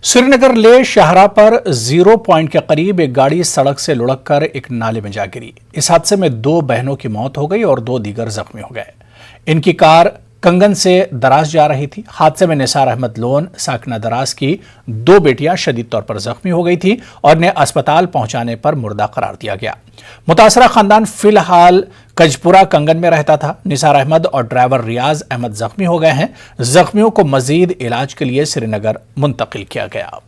श्री नगर ले शाहरा पर 0 पॉइंट के करीब एक गाड़ी सड़क से लुढ़क कर एक नाले में जा गिरी। इस हादसे में 2 बहनों की मौत हो गई और 2 दीगर जख्मी हो गए। इनकी कार कंगन से दराज जा रही थी। हादसे में निसार अहमद लोन साकना दराज की 2 बेटियां शदीद तौर पर जख्मी हो गई थी और इन्हें अस्पताल पहुंचाने पर मुर्दा करार दिया गया। मुतासरा खानदान फिलहाल कजपुरा कंगन में रहता था। निसार अहमद और ड्राइवर रियाज अहमद जख्मी हो गए हैं। जख्मियों को मजीद इलाज के लिए श्रीनगर मुंतकिल किया गया।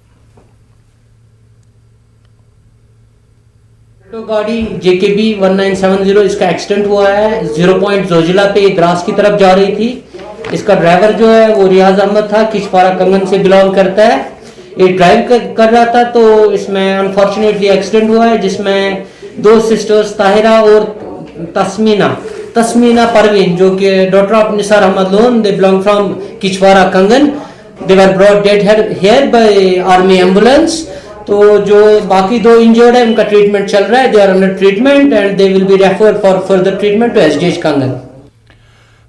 तो गाड़ी JKB 1970 इसका एक्सीडेंट हुआ है। 0 पॉइंट जोजिला पे द्रास की तरफ जा रही थी। इसका ड्राइवर जो है वो रियाज अहमद था, किशपारा कंगन से बिलोंग करता है। ये ड्राइव कर रहा था तो इसमें अनफॉर्चुनेटली एक्सीडेंट हुआ है, जिसमें 2 सिस्टर्स ताहिरा और तस्मीना परवीन, जो कि daughter of Nisar Ahmad Lone, they belong from Kishpara Kangan, they were brought dead here by army ambulance. तो जो बाकी 2 इंजर्ड है उनका ट्रीटमेंट चल रहा है। They are under treatment and they will be referred for further treatment to SGH Kangan.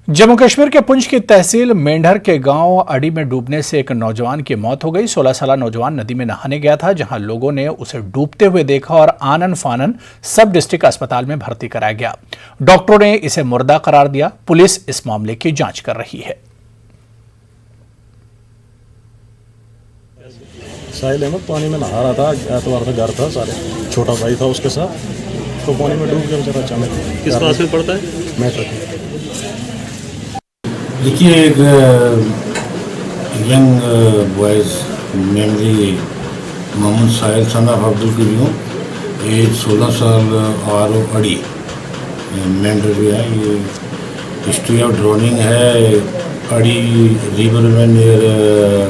Jammu Kashmir के पुंछ की तहसील मेंढर के गांव अड़ी में डूबने से एक नौजवान की मौत हो गई। 16 साल नौजवान नदी में नहाने गया था, जहां लोगों ने उसे डूबते हुए देखा और आनन फानन सब डिस्ट्रिक्ट अस्पताल में भर्ती कराया गया। डॉक्टरों ने इसे मुर्दा करार दिया। पुलिस इस मामले की जांच कर रही है। साहिल अहमद पानी में नहा रहा था, एतवार का घर था, सारे छोटा भाई था उसके साथ, तो पानी में डूब गया बेचारा अचानक। किस क्लास में पढ़ता है? मैट्रिक। देखिए, एक young boys namely Mohammad Sahil son of Abdul Karim, age 16 साल, RO अड़ी मेंढर भी है। ये हिस्ट्री ऑफ ड्रोनिंग है अड़ी रिवर में नियर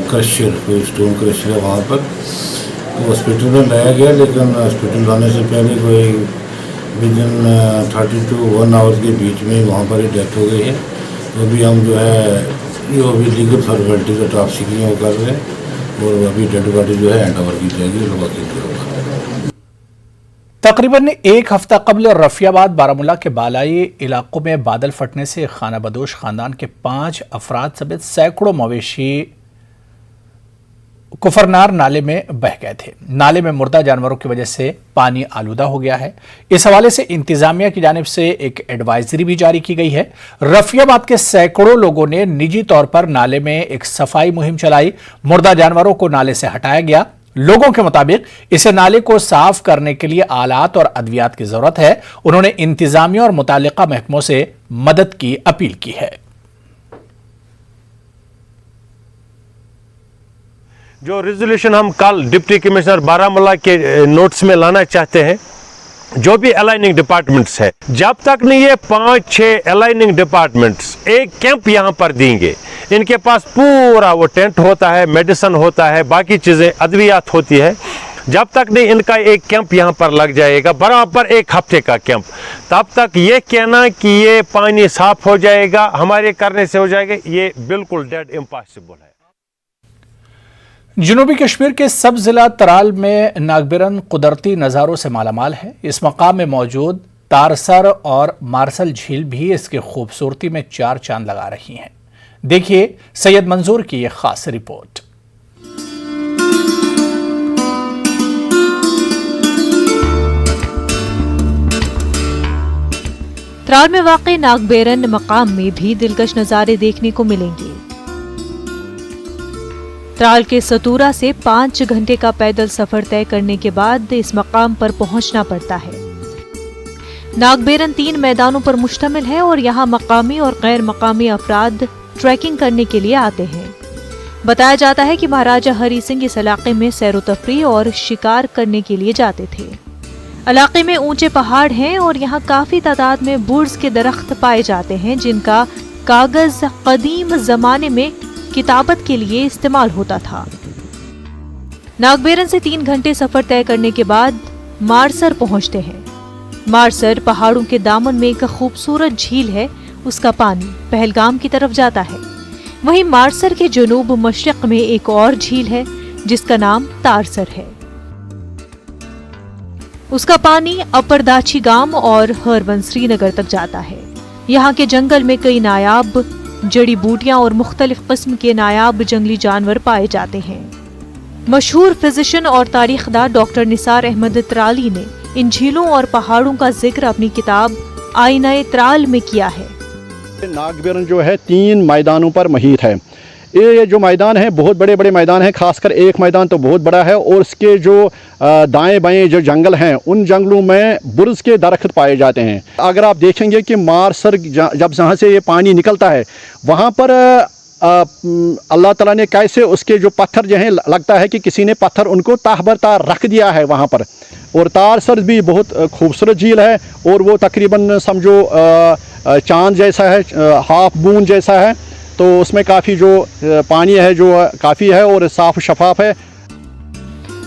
क्रशर, कोई स्टोन क्रशर है वहाँ पर। तो हॉस्पिटल में लाया गया, लेकिन हॉस्पिटल लाने से पहले कोई विदिन 30 to 1 आवर के बीच में वहाँ पर ही डेथ हो गई है। तो अभी हम जो है जो अभी लीगल फॉर्मेलिटी का टॉप्सी की वो कर रहे हैं और अभी डेड बॉडी जो है हैंड ओवर की जाएगी, लोगों के लिए होगा। तकरीबन 1 हफ्ता कबल रफियाबाद बारामूला के बालाई इलाकों में बादल फटने से खाना बदोश खानदान के 5 अफराद समेत सैकड़ों मवेशी कुफरनार नाले में बह गए थे। नाले में मुर्दा जानवरों की वजह से पानी आलूदा हो गया है। इस हवाले से इंतजामिया की जानिब से एक एडवाइजरी भी जारी की गई है। रफियाबाद के सैकड़ों लोगों ने निजी तौर पर नाले में एक सफाई मुहिम चलाई। मुर्दा जानवरों को नाले से हटाया गया। लोगों के मुताबिक इसे नाले को साफ करने के लिए आलात और अद्वियात की जरूरत है। उन्होंने इंतजामिया और मुतालिका महकमों से मदद की अपील की है। जो रिजोल्यूशन हम कल डिप्टी कमिश्नर बारामूला के नोट्स में लाना चाहते हैं, जो भी अलाइनिंग डिपार्टमेंट्स है, जब तक नहीं ये 5-6 अलाइनिंग डिपार्टमेंट्स एक कैंप यहाँ पर देंगे, इनके पास पूरा वो टेंट होता है, मेडिसिन होता है, बाकी चीज़ें अद्वियात होती है, जब तक नहीं इनका एक कैंप यहाँ पर लग जाएगा, बराबर 1 हफ्ते का कैंप, तब तक ये कहना कि ये पानी साफ हो जाएगा, हमारे करने से हो जाएगा, ये बिल्कुल डेड इम्पॉसिबल है। जनूबी कश्मीर के सब जिला तराल में नागबिरन कुदरती नज़ारों से मालामाल है। इस मकाम में मौजूद तारसर और मार्सल झील भी इसकी खूबसूरती में 4 चांद लगा रही हैं। देखिए सैयद मंजूर की यह खास रिपोर्ट। तराल में वाक़ई नागबेरन मकाम में भी दिलकश नज़ारे देखने को मिलेंगे। तराल के सतूरा से 5 घंटे का पैदल सफर तय करने के बाद इस मकाम पर पहुंचना पड़ता है। नागबेरन 3 मैदानों पर मुश्तमिल है और यहाँ मकामी और गैर मकामी अफराद ट्रैकिंग करने के लिए आते हैं। बताया जाता है कि महाराजा हरी सिंह इस इलाके में सैर व तफरीह और शिकार करने के लिए जाते थे। इलाके में ऊंचे पहाड़ हैं और यहाँ काफी तादाद में बुर्ज के दरख्त पाए जाते हैं, जिनका कागज कदीम जमाने में किताबत के लिए इस्तेमाल होता था। नागबेरन से 3 घंटे सफर तय करने के बाद मारसर पहुंचते हैं। मारसर पहाड़ों के दामन में एक खूबसूरत झील है। उसका पानी पहलगाम की तरफ जाता है। वहीं मारसर के जनूब मशरिक में एक और झील है जिसका नाम तारसर है। उसका पानी अपरदाची गांव और हरवन श्रीनगर तक जाता है। यहाँ के जंगल में कई नायाब जड़ी बूटियां और मुख्तलिफ किस्म के नायाब जंगली जानवर पाए जाते हैं। मशहूर फिजिशियन और तारीखदार डॉक्टर निसार अहमद त्राली ने इन झीलों और पहाड़ों का जिक्र अपनी किताब आईना त्राल में किया है। नागबेरन जो है 3 मैदानों पर मुहित है। ये जो मैदान है बहुत बड़े बड़े मैदान हैं, खासकर एक मैदान तो बहुत बड़ा है और उसके जो दाएं बाएं जो जंगल हैं उन जंगलों में बुर्ज के दरख्त पाए जाते हैं। अगर आप देखेंगे कि मारसर जब जहाँ से ये पानी निकलता है वहाँ पर अल्लाह ताला ने कैसे उसके जो पत्थर जो हैं लगता है कि किसी ने पत्थर उनको ताहबर रख दिया है वहाँ पर। और तारसर भी बहुत खूबसूरत झील है और वो तकरीबन समझो चांद जैसा है, हाफ बूंद जैसा है, तो उसमें काफ़ी जो पानी है जो काफ़ी है और साफ शफाफ है।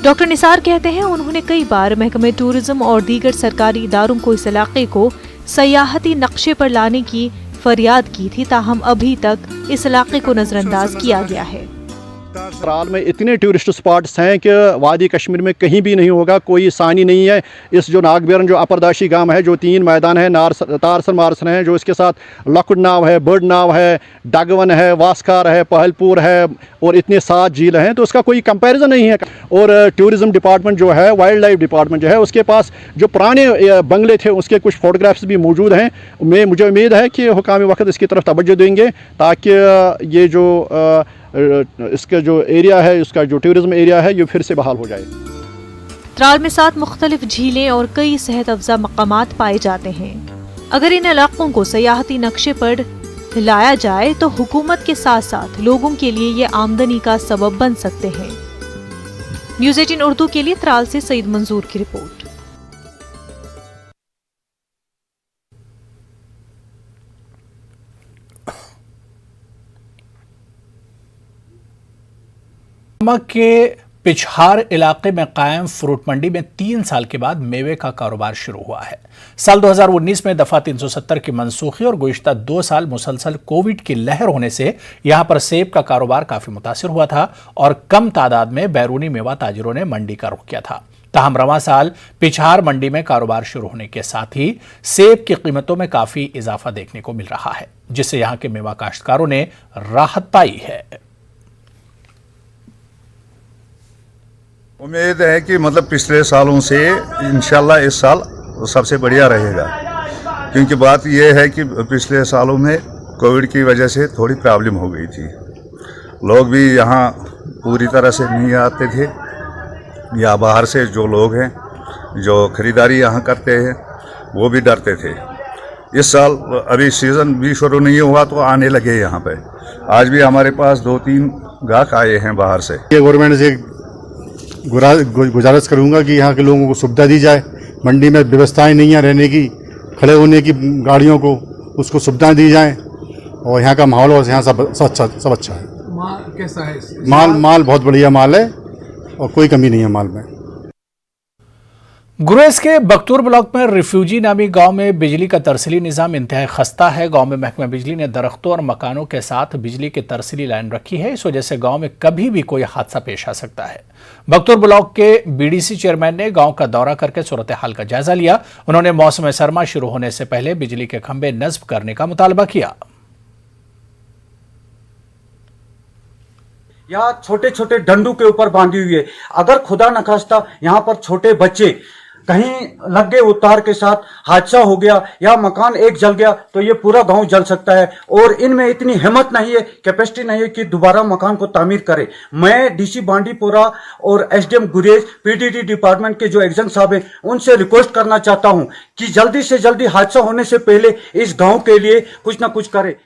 डॉक्टर निसार कहते हैं उन्होंने कई बार महकमे टूरिज्म और दीगर सरकारी इदारों को इस इलाके को सयाहती नक्शे पर लाने की फरियाद की थी, ताहम अभी तक इस इलाके को नजरअंदाज किया गया है। त्राल में इतने टूरिस्ट स्पॉट्स हैं कि वादी कश्मीर में कहीं भी नहीं होगा, कोई सानी नहीं है। इस जो नागबेरन जो अपरदाशी गांव है जो 3 मैदान है, तारसर मारसर है, जो इसके साथ लकुड़ नाव है, बर्ड नाव है, डगवन है, वास्कार है, पहलपुर है और इतने 7 झील हैं, तो उसका कोई कंपैरिजन नहीं है। और टूरिज़्म डिपार्टमेंट जो है, वाइल्ड लाइफ डिपार्टमेंट जो है, उसके पास जो पुराने बंगले थे उसके कुछ फ़ोटोग्राफ्स भी मौजूद हैं। मुझे उम्मीद है कि हुकाम वक्त इसकी तरफ तवज्जो देंगे ताकि ये जो इसका जो एरिया है, इसका जो टूरिज्म एरिया है, ये फिर से बहाल हो जाए। त्राल में 7 मुख्तलिफ झीलें और कई सेहत अफजा मकामात पाए जाते हैं। अगर इन इलाकों को सयाहती नक्शे पर लाया जाए तो हुकूमत के साथ साथ लोगों के लिए ये आमदनी का सबब बन सकते हैं। न्यूज़ 18 उर्दू के लिए त्राल से सईद मंजूर की रिपोर्ट। के पिछहार इलाके में कायम फ्रूट मंडी में 3 साल के बाद मेवे का कारोबार शुरू हुआ है। साल 2019 में दफा 370 की मनसूखी और गुज़िश्ता 2 साल मुसलसल कोविड की लहर होने से यहां पर सेब का कारोबार काफी मुतासिर हुआ था और कम तादाद में बैरूनी मेवा ताजिरों ने मंडी का रुख किया था। ताहम रवां साल पिछहार मंडी में कारोबार शुरू होने के साथ ही सेब की कीमतों में काफी इजाफा देखने को मिल रहा है, जिससे यहां के मेवा काश्तकारों ने राहत पाई है। उम्मीद है कि मतलब पिछले सालों से इंशाल्लाह इस साल सबसे बढ़िया रहेगा, क्योंकि बात यह है कि पिछले सालों में कोविड की वजह से थोड़ी प्रॉब्लम हो गई थी। लोग भी यहाँ पूरी तरह से नहीं आते थे, या बाहर से जो लोग हैं जो ख़रीदारी यहाँ करते हैं वो भी डरते थे। इस साल अभी सीज़न भी शुरू नहीं हुआ तो आने लगे यहाँ पे। आज भी हमारे पास 2-3 गाहक आए हैं बाहर से। ये गवर्नमेंट से गुजारिश करूंगा कि यहाँ के लोगों को सुविधा दी जाए। मंडी में व्यवस्थाएं नहीं है रहने की, खड़े होने की गाड़ियों को, उसको सुविधाएं दी जाएं और यहाँ का माहौल और यहाँ सब अच्छा है। माल कैसा है? माल बहुत बढ़िया माल है और कोई कमी नहीं है माल में। गुरेज के बख्तूर ब्लॉक में रिफ्यूजी नामी गांव में बिजली का तरसीली निज़ाम इंतहाई खस्ता है। गांव में महकमा बिजली ने दरख्तों और मकानों के साथ बिजली की तरसीली लाइन रखी है। इस वजह से गांव में कभी भी कोई हादसा पेश आ सकता है। बख्तूर ब्लॉक के बीडीसी चेयरमैन ने गांव का दौरा करके सूरत हाल का जायजा लिया। उन्होंने मौसम सरमा शुरू होने से पहले बिजली के खंभे नस्ब करने का मुतालबा किया। यहाँ छोटे छोटे डंडू के ऊपर बांधी हुई है। अगर खुदा न खास्ता यहाँ पर छोटे बच्चे कहीं लग गए उतार के साथ, हादसा हो गया या मकान एक जल गया तो ये पूरा गांव जल सकता है। और इनमें इतनी हिम्मत नहीं है, कैपेसिटी नहीं है कि दोबारा मकान को तामीर करे। मैं डीसी बांडीपुरा और एसडीएम गुरेज, पीडीडी डिपार्टमेंट के जो एग्जाम साहब हैं उनसे रिक्वेस्ट करना चाहता हूं कि जल्दी से जल्दी हादसा होने से पहले इस गांव के लिए कुछ ना कुछ करे।